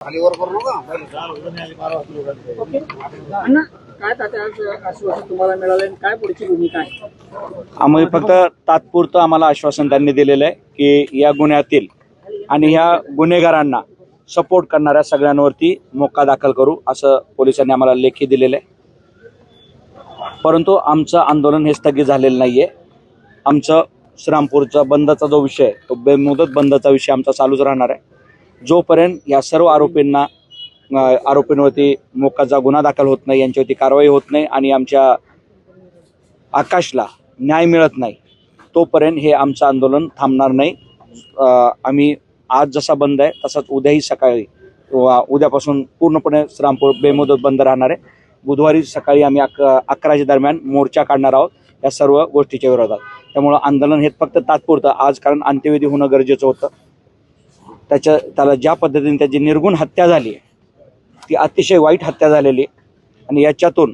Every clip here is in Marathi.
खालीवर करू नका. ओके अण्णा, काय तात्या आज आश्वासन तुम्हाला मिळालं आणि काय पुढची भूमिका आहे? आम्ही फक्त तात्पुरतं आम्हाला आश्वासन त्यांनी दिलेलं आहे की या गुन्ह्यातील आणि ह्या गुन्हेगारांना सपोर्ट करणाऱ्या सगळ्यांवरती मोक्का दाखल करू असं पोलिसांनी आम्हाला लेखी दिलेलं आहे. परंतु आमचं आंदोलन हे स्थगित झालेलं नाहीये. आमचं श्रीरामपूरचा बंदचा जो विषय आहे तो बेमुदत बंदचा विषय आमचा चालूच राहणार आहे. जोपर्यंत या सर्व आरोपींवरती मोक्काचा गुन्हा दाखल होत नाही, यांच्यावरती कारवाई होत नाही आणि आमच्या आकाशला न्याय मिळत नाही तोपर्यंत हे आमचं आंदोलन थांबणार नाही. आम्ही आज जसा बंद आहे तसाच उद्याही सकाळी उद्यापासून पूर्णपणे श्रीरामपूर बेमुदत बंद राहणार आहे. बुधवारी सकाळी आम्ही 11च्या दरम्यान मोर्चा काढणार आहोत या सर्व गोष्टीच्या विरोधात. त्यामुळं आंदोलन हे फक्त तात्पुरतं आज, कारण अंत्यविधी होणं गरजेचं होतं. त्याला ज्या पद्धतीने त्याची निर्गुण हत्या झाली आहे ती अतिशय वाईट हत्या झालेली आहे. आणि याच्यातून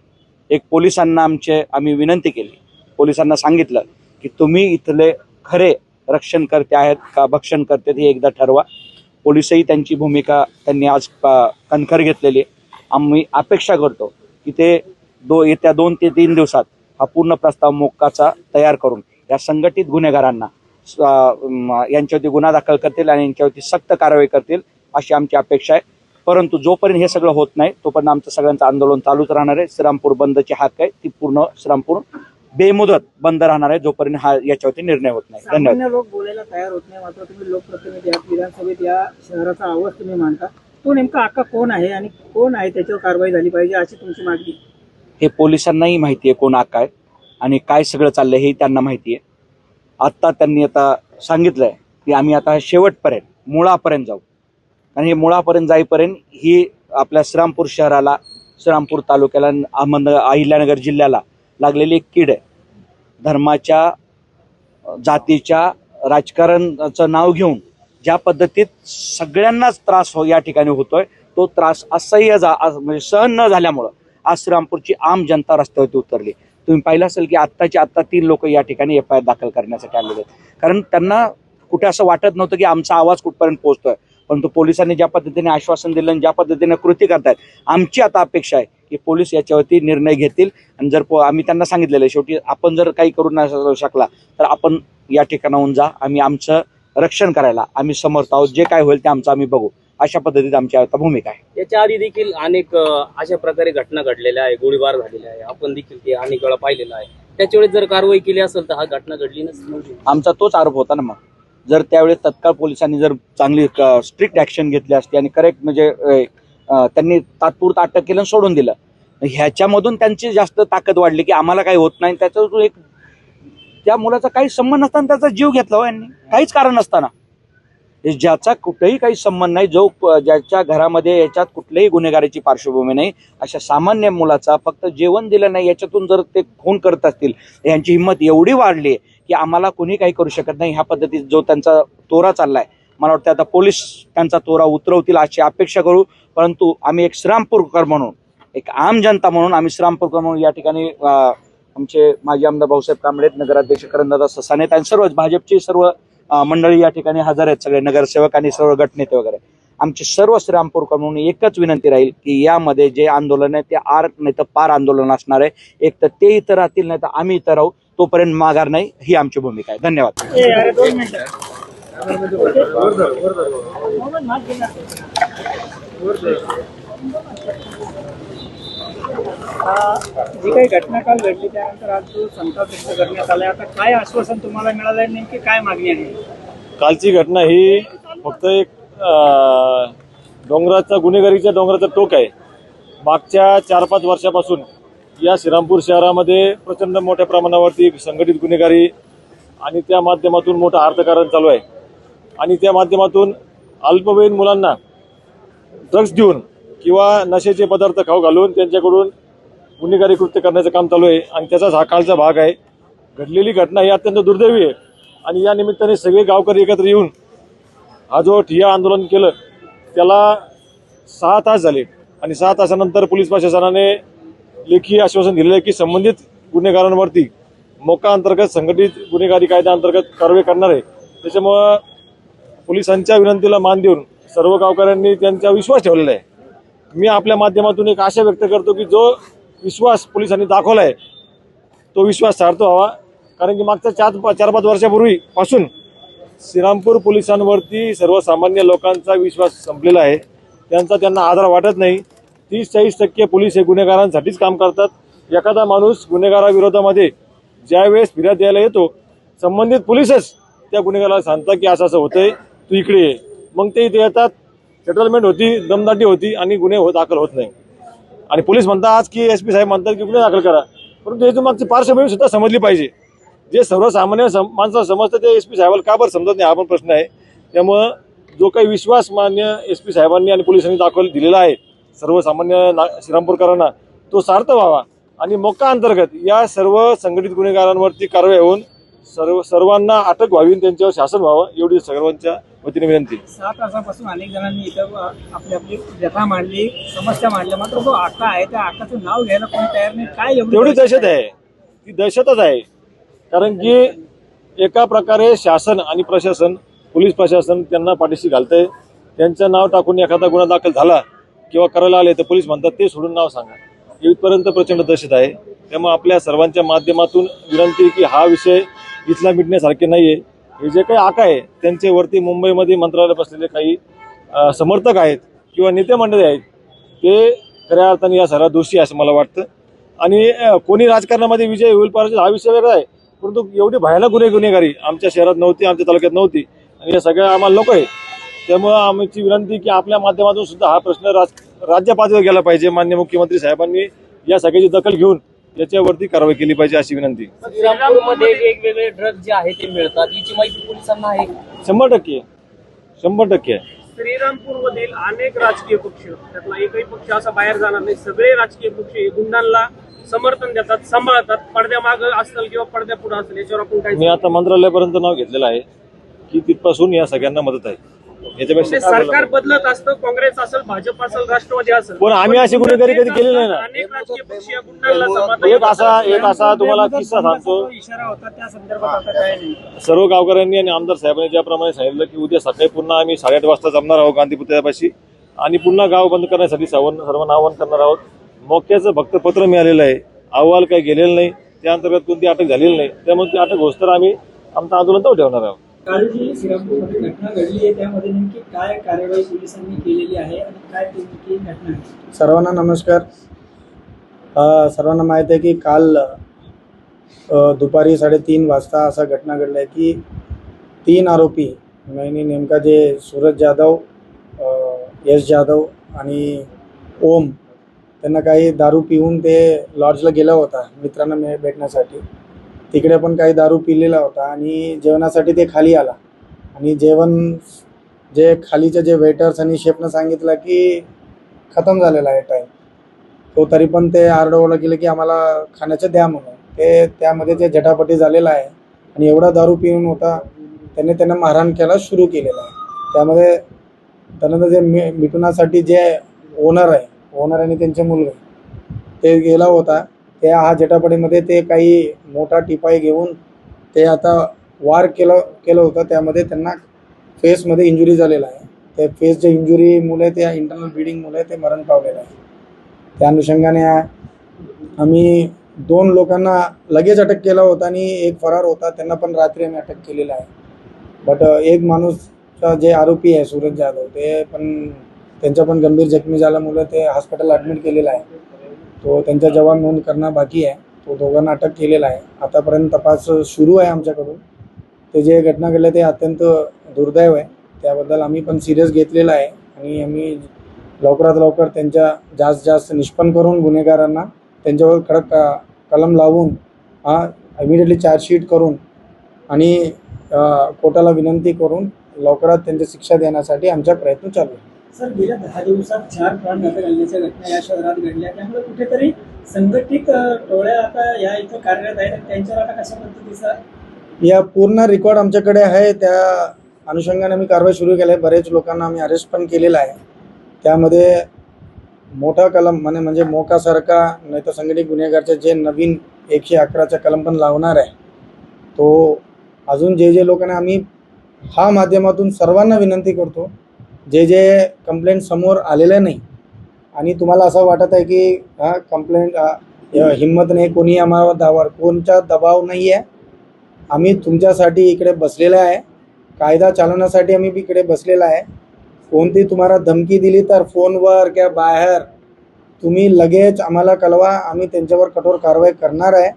एक पोलिसांना आम्ही विनंती केली, पोलिसांना सांगितलं की तुम्ही इथले खरे रक्षणकर्ते आहेत का भक्षणकर्ते हे एकदा ठरवा. पोलिसही त्यांची भूमिका त्यांनी आज कणखर घेतलेली आहे. आम्ही अपेक्षा करतो की ते येत्या 2 ते 3 दिवसात हा पूर्ण प्रस्ताव मोक्काचा तयार करून या संघटित गुन्हेगारांना यांच्यावरती गुन्हा दाखल करतील आणि यांच्यावरती सक्त कारवाई करतील अशी आमची अपेक्षा आहे. परंतु जोपर्यंत हे सगळं होत नाही तोपर्यंत आमचं सगळ्यांचं आंदोलन चालूच राहणार आहे. श्रीरामपूर बंदची हाक आहे ती पूर्ण श्रीरामपूर बेमुदत बंद राहणार आहे जोपर्यंत याच्यावरती निर्णय होत नाही. धन्यवाद. सामान्य लोक बोलायला तयार होत नाही, मात्र तुम्ही लोकप्रतिनिधी आहात, विधानसभेत या शहराचा आवाज तुम्ही मांडता. तो नेमका आका कोण आहे आणि कोण आहे त्याच्यावर कारवाई झाली पाहिजे अशी तुमची मागणी? हे पोलिसांनाही माहिती आहे कोण आका आहे आणि काय सगळं चाललंय हे त्यांना माहिती आहे. त्यांनी सांगितलंय की आम्ही आता शेवटपर्यंत मुळापर्यंत जाऊ. आणि हे मुळापर्यंत जाईपर्यंत ही आपल्या श्रीरामपूर शहराला, श्रीरामपूर तालुक्याला, अहिल्यानगर जिल्ह्याला लागलेली एक कीड आहे. धर्माच्या, जातीच्या, राजकारणाचं नाव घेऊन ज्या पद्धतीत सगळ्यांनाच त्रास या ठिकाणी होतोय तो त्रास असह्य म्हणजे सहन न झाल्यामुळं आज श्रीरामपूरची आम जनता रस्त्यावरती उतरली. तुम्ही पाहिलं असेल की आत्ता 3 लोक या ठिकाणी FIR दाखल करण्यासाठी आलेले आहेत. कारण त्यांना कुठे असं वाटत नव्हतं की आमचा आवाज कुठपर्यंत पोहोचतोय. परंतु पोलिसांनी ज्या पद्धतीने आश्वासन दिलं आणि ज्या पद्धतीने कृती करतायत, आमची आता अपेक्षा आहे की पोलीस याच्यावरती निर्णय घेतील. आणि जर आम्ही त्यांना सांगितलेलं आहे शेवटी आपण जर काही करू न शकला तर आपण या ठिकाणाहून जा, आम्ही आमचं रक्षण करायला आम्ही समर्थ आहोत, जे काय होईल ते आमचं आम्ही बघू, अशा पद्धतीत आमची आता भूमिका आहे. याच्या आधी देखील अनेक अशा प्रकारे घटना घडलेल्या आहे, गोळीबार झालेला आहे, आपण देखील ते अनेक वेळा पाहिलेला आहे. त्याच्या वेळेस जर कारवाई केली असेल तर हा घटना घडली नसती. आमचा तोच आरोप होता ना. मग जर त्यावेळेस तत्काळ पोलिसांनी जर चांगली स्ट्रिक्ट ॲक्शन घेतली असती आणि करेक्ट म्हणजे त्यांनी तात्पुरतं अटक केलं आणि सोडून दिलं, ह्याच्यामधून त्यांची जास्त ताकद वाढली की आम्हाला काही होत नाही. त्याच्यातून एक त्या मुलाचा काही संबंध नसताना त्याचा जीव घेतला हो यांनी, काहीच कारण नसताना. ज्याचा कुठेही काही संबंध नाही, ज्याच्या घरामध्ये याच्यात कुठल्याही गुन्हेगाराची पार्श्वभूमी नाही, अशा सामान्य मुलाचा फक्त जेवण दिलं नाही याच्यातून जर ते खून करत असतील, यांची हिंमत एवढी वाढली की आम्हाला कोणी काही करू शकत नाही. ह्या पद्धतीत जो त्यांचा तोरा चाललाय, मला वाटतं आता पोलीस त्यांचा तोरा उतरवतील अशी अपेक्षा करू. परंतु आम्ही एक श्रीरामपूरकर म्हणून, एक आम जनता म्हणून, आम्ही श्रीरामपूरकर म्हणून या ठिकाणी आमचे माजी आमदार भाऊसाहेब कांबळे, नगराध्यक्ष करणदादा ससाने आणि सर्व भाजपची सर्व मंडळी या ठिकाणी हजर आहेत, सगळे नगरसेवक आणि सर्व गटनेते वगैरे. आमचे सर्व श्रीरामपूरकर म्हणून एकच विनंती राहील की यामध्ये जे आंदोलन आहे ते आर नाही तर पार आंदोलन असणार आहे. एक तर ते इथं राहतील नाही तर आम्ही इथं राहू, तोपर्यंत माघार नाही, ही आमची भूमिका आहे. धन्यवाद. जी काही घटना काल घडली त्यानंतर आज जो संताप व्यक्त करण्यात आलाय, आता काय आश्वासन तुम्हाला मिळालंय, नेमकी काय मागणी आहे? कालची घटना ही फक्त एक गुन्हेगारीच्या डोंगराचं टोक आहे. मागच्या 4-5 वर्षापासून या श्रीरामपूर शहरामध्ये प्रचंड मोठ्या प्रमाणावरती संघटित गुन्हेगारी आणि त्या माध्यमातून मोठं अर्थकारण चालू आहे. आणि त्या माध्यमातून अल्पवयीन मुलांना ड्रग्स देऊन किंवा नशेचे पदार्थ खाऊ घालून त्यांच्याकडून गुन्हेगारी कृत्य करण्याचं काम चालू आहे. आणि त्याचाच हा कालचा भाग आहे. घडलेली घटना ही अत्यंत दुर्दैवी आहे. आणि या निमित्ताने सगळे गावकरी एकत्र येऊन हा जो ठिय्या आंदोलन केलं त्याला 6 तास झाले. आणि 6 तासानंतर पोलीस प्रशासनाने लेखी आश्वासन दिलेलं आहे की संबंधित गुन्हेगारांवरती मोक्का अंतर्गत संघटित गुन्हेगारी कायद्याअंतर्गत कारवाई करणार आहे. त्याच्यामुळं पोलिसांच्या विनंतीला मान देऊन सर्व गावकऱ्यांनी त्यांचा विश्वास ठेवलेला आहे. मी आपल्या माध्यमातून एक आशा व्यक्त करतो की जो विश्वास पोलिसांनी दाखवला आहे तो विश्वास सार्थ व्हावा. कारण की मागच्या 4-5 वर्षापूर्वी पासून श्रीरामपूर पोलिसांवरती सर्वसामान्य लोकांचा विश्वास संपलेला आहे. त्यांना आधार वाटत नाही. 30-40% पोलीस हे गुन्हेगारांसाठीच काम करतात. एखादा माणूस गुन्हेगाराविरोधामध्ये ज्यावेळेस फिर्याद द्यायला येतो संबंधित पोलीसच त्या गुन्हेगाराला सांगतात की असं होतंय, तू इकडे ये. मग ते इथे येतात, सेटलमेंट होती, दमदाटी होती आणि गुन्हे दाखल होत नाही. आणि पोलीस म्हणतात आज की SP साहेब म्हणतात की गुन्हे दाखल करा, परंतु याची मागची पार्श्वभूमी सुद्धा समजली पाहिजे. जे सर्वसामान्य माणसाला समजतं ते SP साहेबाला का बरं समजत नाही हा पण प्रश्न आहे. त्यामुळं जो काही विश्वास मान्य SP साहेबांनी आणि पोलिसांनी दिलेला आहे सर्वसामान्य श्रीरामपूरकरांना तो सार्थ व्हावा आणि मोका अंतर्गत या सर्व संघटित गुन्हेगारांवरती कारवाई होऊन सर्वांना अटक व्हावी आणि त्यांच्यावर शासन व्हावं एवढी सर्वांच्या वतीने विनंती. 7 तासापासून अनेक जणांनी इथं आपली आपली व्यथा मांडली, समस्या मांडल्या, मात्र जो आका आहे त्या आकाचं नाव घ्यायला कोणी तयार नाही. काय तेवढी दहशत आहे, ती दहशतच आहे. कारण की एका प्रकारे शासन आणि प्रशासन, पोलीस प्रशासन त्यांना पाठीशी घालतंय. त्यांचं नाव टाकून एखादा गुन्हा दाखल झाला किंवा करायला आले तर पोलीस म्हणतात ते सोडून नाव सांगा. इथपर्यंत प्रचंड दहशत आहे. त्यामुळे आपल्या सर्वांच्या माध्यमातून विनंती की हा विषय इथला मिटण्यासारखे नाहीये. हे जे काही आका आहे त्यांच्यावरती मुंबईमध्ये मंत्रालयात बसलेले काही समर्थक आहेत किंवा नेते मंडळी आहेत ते खऱ्या अर्थाने या सर्व दोषी असं मला वाटतं. आणि कोणी राजकारणामध्ये विजय होईल पाहिजे हा विषय वेगळा आहे, परंतु एवढी भयानक गुन्हेगारी आमच्या शहरात नव्हती, आमच्या तालुक्यात नव्हती आणि या सगळ्या आम्हाला नको आहे. त्यामुळं आमची विनंती की आपल्या माध्यमातून सुद्धा हा प्रश्न राज्य पातळीवर गेला पाहिजे. माननीय मुख्यमंत्री साहेबांनी या सगळ्याची दखल घेऊन याच्यावरती कारवाई केली पाहिजे अशी विनंती. श्रीरामपूरमध्ये वेगवेगळे ड्रग्ज जे आहे ते मिळतात, याची माहिती पोलिसांना आहे? 100% आहे. श्रीरामपूरमधील अनेक राजकीय पक्ष, त्यातला एकही पक्ष असा बाहेर जाणार नाही. सगळे राजकीय पक्ष हे गुंडांना समर्थन देतात, सांभाळतात, पडद्यामागे असेल किंवा पडद्या पुढे असेल. याच्यावर आपण काय? मी आता मंत्रालयापर्यंत नाव घेतलेलं आहे की तिथपासून या सगळ्यांना मदत आहे. याच्यापेक्षा सरकार बदलत असतं, काँग्रेस असेल, भाजप असेल, राष्ट्रवादी असेल, पण आम्ही अशी गुन्हेगारी कधी केली नाही ना. अनेक राजकीय पक्ष या गुंडांना सांभाळतात. एक असा तुम्हाला किस्सा सांगतो. इशारा होता त्या संदर्भात आता काय नाही. सर्व गावकऱ्यांनी आणि आमदार साहेबांनी ज्याप्रमाणे सांगितलं की उद्या सकाळी पुन्हा आम्ही 8:30 वाजता जमणार आहोत गांधी पुतळ्यापाशी आणि पुन्हा गाव बंद करण्यासाठी सर्वांना आवाहन करणार आहोत. मोक्याचं फक्त पत्र मिळालेलं आहे, अहवाल काही गेलेलं नाही, त्या अंतर्गत कोणती अटक झालेली नाही. त्यामुळे ती अटक होस तर आम्ही आमचं आंदोलन तर ठेवणार आहोत. काल जी श्रीरामपूरमध्ये घटना घडली आहे त्यामध्ये नेमकी काय कार्यवाही पोलिसांनी केलेली आहे आणि काय नेमकी घटना आहे? सर्वांना नमस्कार. सर्वांना माहीत आहे की काल दुपारी 3:30 वाजता असा घटना घडला आहे की 3 आरोपी म्हणजे नेमका जे सूरज जाधव, यश जाधव आणि ओम त्यांना काही दारू पिऊन ते लॉजला गेला होता मित्रांना भेटण्यासाठी. तिकडे पण काही दारू पिलेला होता आणि जेवणासाठी ते खाली आला आणि जेवण जे खालीचे जे वेटर्स आणि शेफनं सांगितलं की खतम झालेला आहे टाईम. तो तरी पण ते आरडाओरडा केलं की आम्हाला खाण्याचं द्या म्हणून. ते त्यामध्ये ते झटापटी झालेला आहे आणि एवढा दारू पिऊन होता त्यांना मारहाण केला सुरू केलेला आहे. त्यामध्ये त्यानंतर जे मिटवण्यासाठी जे ओनर आणि त्यांचे मुलगा ते गेला होता. त्या हा झटापटीमध्ये ते काही मोठा टिपाई घेऊन ते आता वार केलं होतं. त्यामध्ये त्यांना फेसमध्ये इंजुरी झालेला आहे. ते फेसच्या इंजुरीमुळे त्या इंटरनल ब्लिडिंगमुळे ते मरण पावलेलं आहे. त्या अनुषंगाने आम्ही 2 लोकांना लगेच अटक केला होता आणि एक फरार होता, त्यांना पण रात्री आम्ही अटक केलेला आहे. बट एक माणूसचा जे आरोपी आहे सूरज जाधव ते पण त्यांचा पण गंभीर जखमी झाल्यामुळे ते हॉस्पिटल ॲडमिट केलेला आहे. तो त्यांचा जबाब नोंद करणं बाकी आहे. तो दोघांना अटक केलेला आहे. आतापर्यंत तपास सुरू आहे आमच्याकडून. ते जे घटना घडली ते अत्यंत दुर्दैव आहे. त्याबद्दल आम्ही पण सिरियस घेतलेलं आहे आणि आम्ही लवकरात लवकर त्यांच्या जास्त निष्पन्न करून गुन्हेगारांना त्यांच्यावर कडक कलम लावून इमिडिएटली चार्जशीट करून आणि कोर्टाला विनंती करून लवकरात त्यांची शिक्षा देण्यासाठी आमचा प्रयत्न चालू आहे. सर, गेल्या 10 दिवसात 4 प्राणघातक हल्ल्याच्या घटना या शहरात घडल्या, त्यामुळे कुठेतरी संघटित टोळ्या आता या इथं कार्यरत आहेत. त्यांच्यावर आता कशा पद्धतीचा या पूर्ण रेकॉर्ड आमच्याकडे आहे. त्या अनुषंगाने आम्ही कारवाई सुरू केली आहे. बरेच लोकांना आम्ही अरेस्ट पण केलेला आहे. त्यामध्ये मोठा कलम म्हणजे मोकासारखा नाही तर संघटित गुन्हेगारचे जे नवीन 111चा कलम पण लावणार आहे. तो अजून जे लोकांना आम्ही हा माध्यमातून सर्वांना विनंती करतो जे कंप्लेंट समोर आलेलं नाही आणि तुम्हाला असं वाटत आहे की कंप्लेंट हिंमत नाही, कोणी आम्हाला कोणचा दबाव नाही आहे. आम्ही तुमच्यासाठी इकडे बसलेला आहे, कायदा चालवण्यासाठी आम्ही इकडे बसलेला आहे. कोणती तुम्हाला धमकी दिली तर फोनवर किंवा बाहेर तुम्ही लगेच आम्हाला कळवा, आम्ही त्यांच्यावर कठोर कारवाई करणार आहे.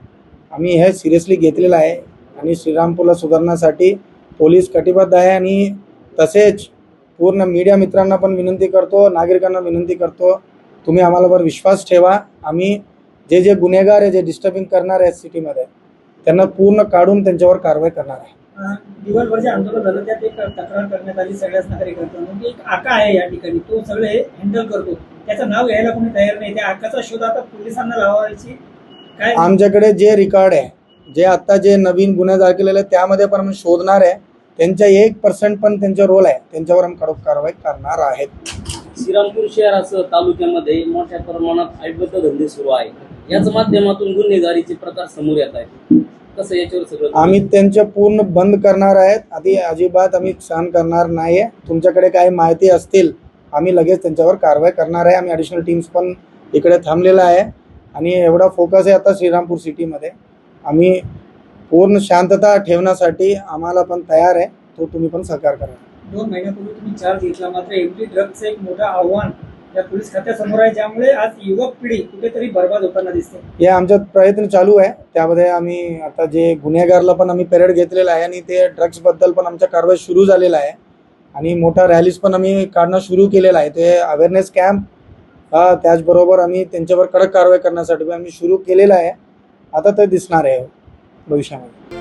आम्ही हे सिरियसली घेतलेलं आहे आणि श्रीरामपूरला सुधारण्यासाठी पोलीस कटिबद्ध आहे. आणि तसेच पूर्ण मीडिया मित्रांना पण विनंती करतो, नागरिकांना विनंती करतो, तुम्ही आम्हालावर विश्वास ठेवा. आम्ही जे गुन्हेगार आहे, जे डिस्टर्बिंग करणार आहे सिटीमध्ये, त्यांना पूर्ण काढून त्यांच्यावर कारवाई करणार आहे. दिवसभर जे आंदोलन झालं त्यात एक तक्रार करण्यात आली सगळ्याच नागरिकांकडून, म्हणजे एक आका आहे या ठिकाणी, तो सगळे हँडल करतो, त्याचं नाव घ्यायला कोणी तयार नाही. त्या आकाचा शोध आता पोलिसांना लावायची काय? आमच्याकडे जे रेकॉर्ड आहे, जे आता जे नवीन गुन्हे दाखल त्यामध्ये पण आम्ही शोधणार आहे. त्यांच्या 1% पण त्यांचा रोल आहे, त्यांच्यावर आम्ही कडक कारवाई करणार आहेत. श्रीरामपूर शहरासह तालुक्यामध्ये मोठ्या प्रमाणात अवैध धंदे सुरू आहे. याच माध्यमातून गुन्हेगारीचे प्रकार समोर येत आहेत. कसं याच्यावर सगळं आम्ही त्यांचे पूर्ण बंद करणार आहेत. आधी अजिबात आम्ही सहन करणार नाही. तुमच्याकडे काही माहिती असतील आम्ही लगेच त्यांच्यावर कारवाई करणार आहे. आम्ही ॲडिशनल टीम्स पण इकडे थांबलेला आहे आणि एवढा फोकस आहे आता श्रीरामपूर सिटीमध्ये. आम्ही पूर्ण शांतता ठेवण्यासाठी आम्हाला पण तयार आहे, तो तुम्ही पण सहकार करा. 2 महिन्यापूर्वी तुम्ही चार्ज घेतला, मात्र एमडी ड्रग्जचं एक मोठं आव्हान या पोलीस खात्यासमोर आहे, ज्यामुळे आज युवक पिढी कुठेतरी बर्बाद होताना दिसते. हे आमचा प्रयत्न चालू आहे. त्यामध्ये आम्ही आता जे गुन्हेगारला पण आम्ही पेरेड घेतलेला आहे आणि ते ड्रग्सबद्दल पण आमच्या कारवाई सुरू झालेला आहे आणि मोठा रॅलीज पण आम्ही काढणं सुरू केलेला आहे. ते अवेअरनेस कॅम्प त्याचबरोबर आम्ही त्यांच्यावर कडक कारवाई करण्यासाठी आम्ही सुरू केलेला आहे. आता ते दिसणार आहे भविष्यामध्ये.